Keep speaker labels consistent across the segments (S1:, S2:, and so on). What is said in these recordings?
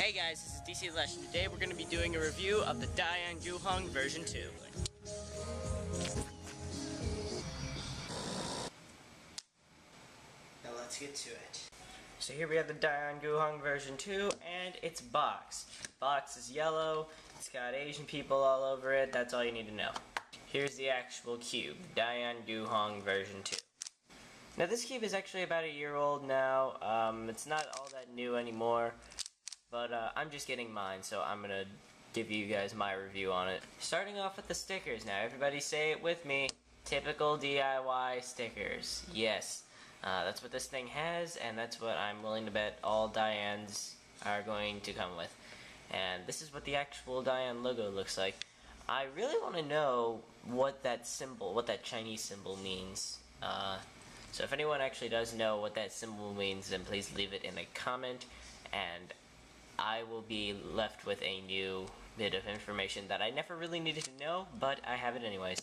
S1: Hey guys, this is dclaiche, and today we're going to be doing a review of the Dayan Guhong version 2. Now let's get to it. So here we have the Dayan Guhong version 2, and it's boxed. The box is yellow, it's got Asian people all over it, that's all you need to know. Here's the actual cube, Dayan Guhong version 2. Now this cube is actually about a year old now. It's not all that new anymore. But I'm just getting mine, so I'm going to give you guys my review on it. Starting off with the stickers. Now everybody say it with me. Typical DIY stickers. Yes, that's what this thing has, and that's what I'm willing to bet all Dayans are going to come with. And this is what the actual Dayan logo looks like. I really want to know what that symbol, what that Chinese symbol means. So if anyone actually does know what that symbol means, then please leave it in a comment, and I will be left with a new bit of information that I never really needed to know, but I have it anyways.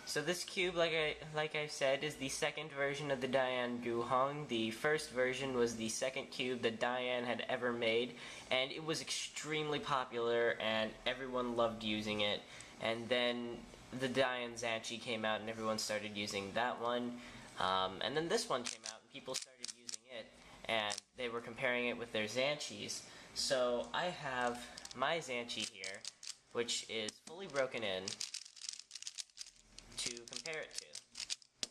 S1: So this cube, like I said, is the second version of the Dayan Guhong. The first version was the second cube that Dayan had ever made, and it was extremely popular, and everyone loved using it. And then the Dayan Zanchi came out, and everyone started using that one. And then this one came out, and people started using it, and they were comparing it with their Zanchis. So I have my Zanchi here, which is fully broken in, to compare it to.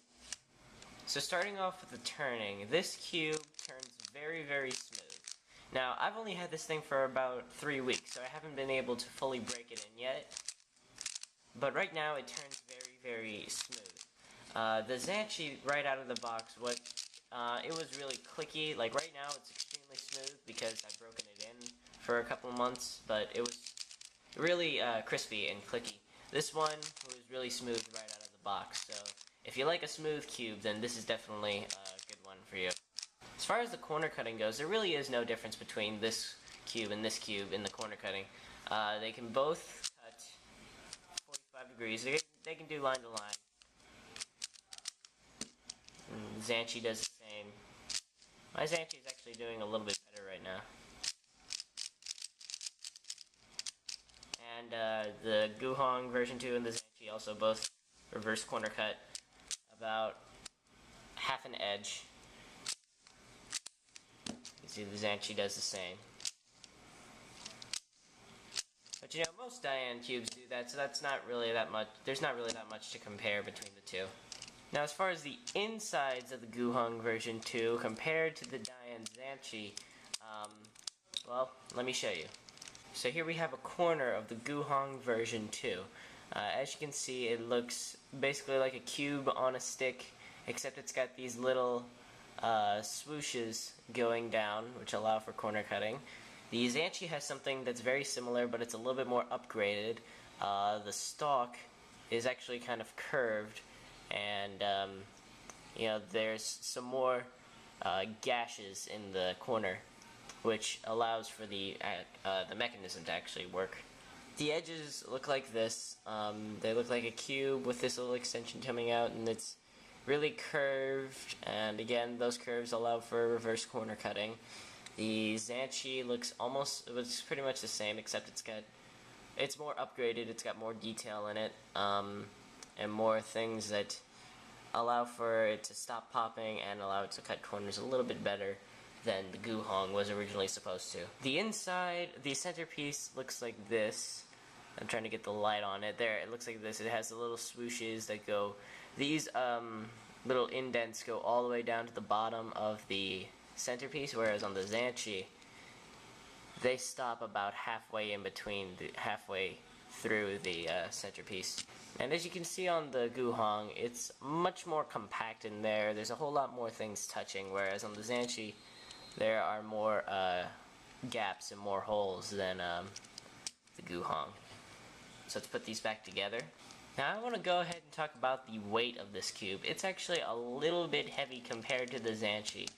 S1: So starting off with the turning, this cube turns very, very smooth. Now, I've only had this thing for about 3 weeks, so I haven't been able to fully break it in yet. But right now, it turns very, very smooth. The Zanchi, right out of the box, it was really clicky. Like right now, it's extremely smooth because I've broken it in for a couple months, but it was really crispy and clicky. This one was really smooth right out of the box, so if you like a smooth cube, then this is definitely a good one for you. As far as the corner cutting goes, there really is no difference between this cube and this cube in the corner cutting. They can both cut 45 degrees. They can do line to line. Zanchi does the same. My Zanchi is actually doing a little bit better right now. And the Guhong version 2 and the Zanchi also both reverse corner cut about half an edge. You see the Zanchi does the same. But you know, most Dayan cubes do that, so that's not really that much. There's not really that much to compare between the two. Now, as far as the insides of the Guhong version 2 compared to the Dayan Zanchi, well, let me show you. So here we have a corner of the Guhong version 2. As you can see, it looks basically like a cube on a stick, except it's got these little swooshes going down, which allow for corner cutting. The Zanchi has something that's very similar, but it's a little bit more upgraded. The stalk is actually kind of curved, and you know, there's some more gashes in the corner, which allows for the mechanism to actually work. The edges look like this. They look like a cube with this little extension coming out, and it's really curved, and again, those curves allow for reverse corner cutting. The Zanchi looks pretty much the same, except it's more upgraded, it's got more detail in it, and more things that allow for it to stop popping and allow it to cut corners a little bit better than the Guhong was originally supposed to. The inside, the centerpiece looks like this. I'm trying to get the light on it. There, it looks like this. It has the little swooshes that go, these little indents go all the way down to the bottom of the centerpiece, whereas on the Zanchi, they stop about halfway in between, halfway through the centerpiece. And as you can see on the Guhong, it's much more compact in there. There's a whole lot more things touching, whereas on the Zanchi, there are more gaps and more holes than the Guhong. So let's put these back together. Now I want to go ahead and talk about the weight of this cube. It's actually a little bit heavy compared to the Zanchi.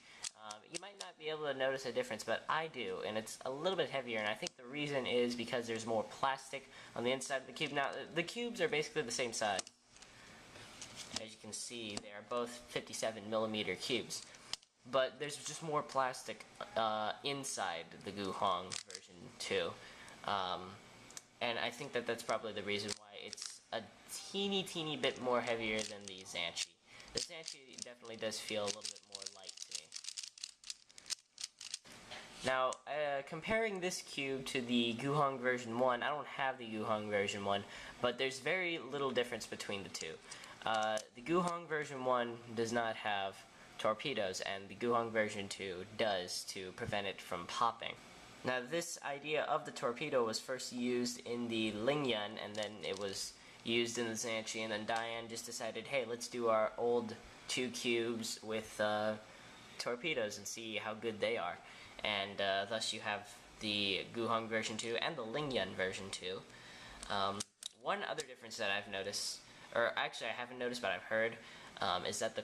S1: You might not be able to notice a difference, but I do, and it's a little bit heavier, and I think the reason is because there's more plastic on the inside of the cube. Now, the cubes are basically the same size. As you can see, they are both 57mm cubes. but there's just more plastic inside the Guhong version 2. And I think that that's probably the reason why it's a teeny bit more heavier than the Zhanchi. The Zhanchi definitely does feel a little bit more light to me. Now, comparing this cube to the Guhong version 1, I don't have the Guhong version 1, but there's very little difference between the two. The Guhong version 1 does not have torpedoes, and the Guhong version 2 does, to prevent it from popping. Now, this idea of the torpedo was first used in the Lingyun, and then it was used in the Zhanchi, and then Dayan just decided, hey, let's do our old 2 cubes with torpedoes and see how good they are. And thus you have the Guhong version 2 and the Lingyun version 2. One other difference that I've noticed, or actually I haven't noticed but I've heard, is that the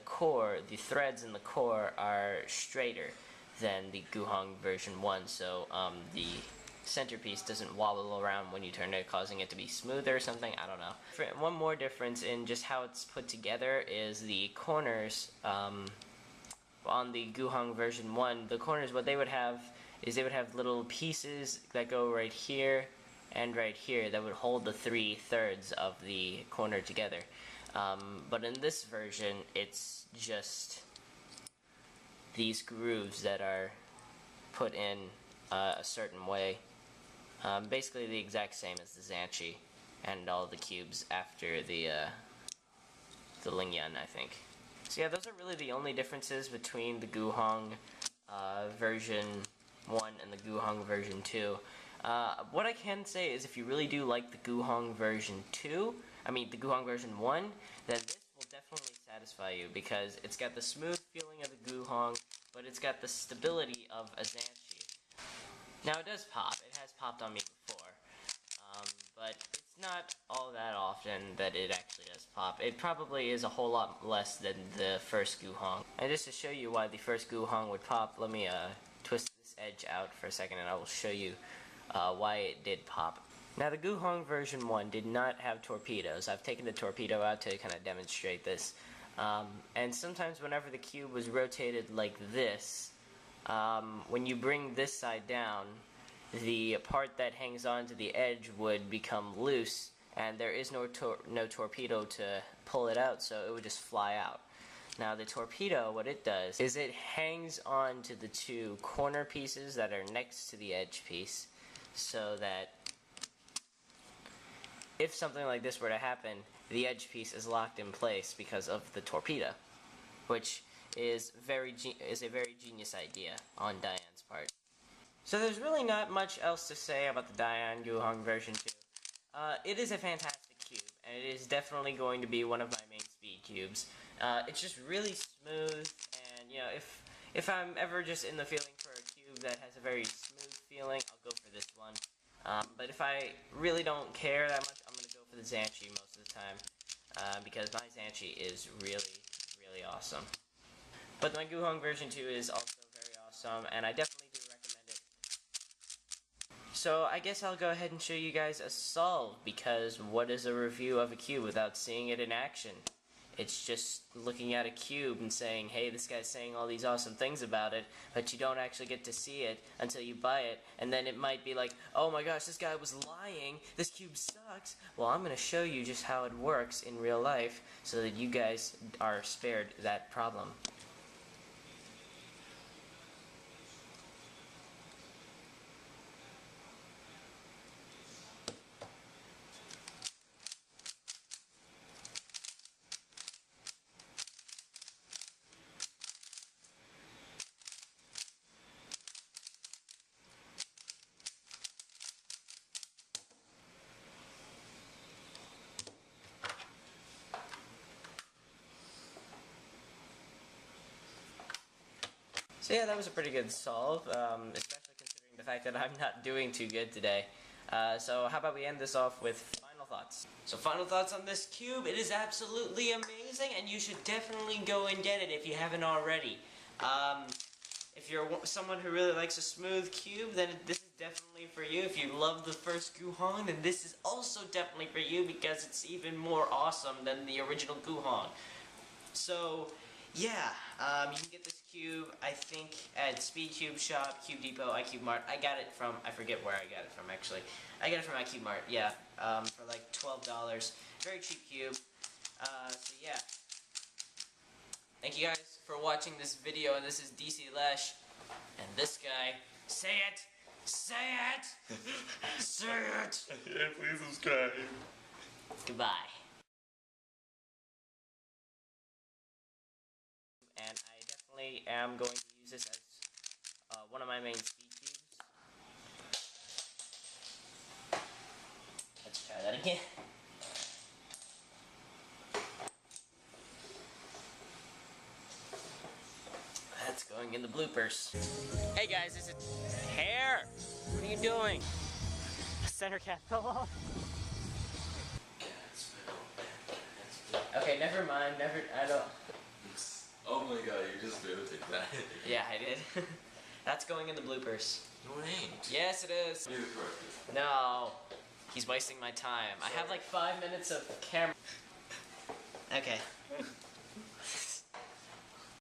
S1: threads in the core are straighter than the Guhong version 1, so the centerpiece doesn't wobble around when you turn it, causing it to be smoother or something. I don't know. One more difference in just how it's put together is the corners. On the Guhong version 1, the corners, what they would have is they would have little pieces that go right here and right here that would hold the 3/3 of the corner together. But in this version, it's just these grooves that are put in a certain way. Basically the exact same as the Zhanchi and all the cubes after the Lingyun, I think. So yeah, those are really the only differences between the Guhong version 1 and the Guhong version 2. What I can say is if you really do like the Guhong version 2, the Guhong version 1, then this will definitely satisfy you because it's got the smooth feeling of the Guhong, but it's got the stability of a Zhanchi. Now it does pop. It has popped on me before, but it's not all that often that it actually does pop. It probably is a whole lot less than the first Guhong. And just to show you why the first Guhong would pop, let me twist this edge out for a second and I will show you why it did pop. Now the Guhong version 1 did not have torpedoes. I've taken the torpedo out to kind of demonstrate this. And sometimes whenever the cube was rotated like this, when you bring this side down, the part that hangs on to the edge would become loose, and there is no torpedo to pull it out, so it would just fly out. Now the torpedo, what it does is it hangs on to the 2 corner pieces that are next to the edge piece, so that if something like this were to happen, the edge piece is locked in place because of the torpedo, which is a very genius idea on Dayan's part. So there's really not much else to say about the Dayan Guhong version 2. It is a fantastic cube, and it is definitely going to be one of my main speed cubes. It's just really smooth, and if I'm ever just in the feeling for a cube that has a very smooth feeling, I'll go for this one. But if I really don't care that much, I'm going to go for the Zhanchi most of the time, because my Zhanchi is really awesome. But my Guhong version 2 is also very awesome, and I definitely do recommend it. So I guess I'll go ahead and show you guys a solve, because what is a review of a cube without seeing it in action? It's just looking at a cube and saying, hey, this guy's saying all these awesome things about it, but you don't actually get to see it until you buy it, and then it might be like, oh my gosh, this guy was lying, this cube sucks. Well, I'm going to show you just how it works in real life so that you guys are spared that problem. So yeah, that was a pretty good solve, especially considering the fact that I'm not doing too good today. So how about we end this off with final thoughts. So final thoughts on this cube, it is absolutely amazing, and you should definitely go and get it if you haven't already. If you're someone who really likes a smooth cube, then this is definitely for you. If you love the first Guhong, then this is also definitely for you because it's even more awesome than the original Guhong. So yeah, you can get this Cube, I think at Speed Cube Shop, Cube Depot, iCube Mart. I got it from, I forget where I got it from actually. I got it from iCube Mart, yeah, for like $12. Very cheap cube. So yeah. Thank you guys for watching this video, and this is dclaiche, and this guy. Say it! Say it! Say it!
S2: Yeah, please subscribe.
S1: Goodbye. And I definitely am going to use this as one of my main speed cubes. Let's try that again. That's going in the bloopers. Hey guys, this is hair. What are you doing? The center cap fell off. Okay, never mind. I don't.
S2: Oh my god, you just videotaped that.
S1: Yeah, I did. That's going in the bloopers.
S2: No, it ain't.
S1: Yes, it is. No. He's wasting my time. I have like 5 minutes of camera. Okay.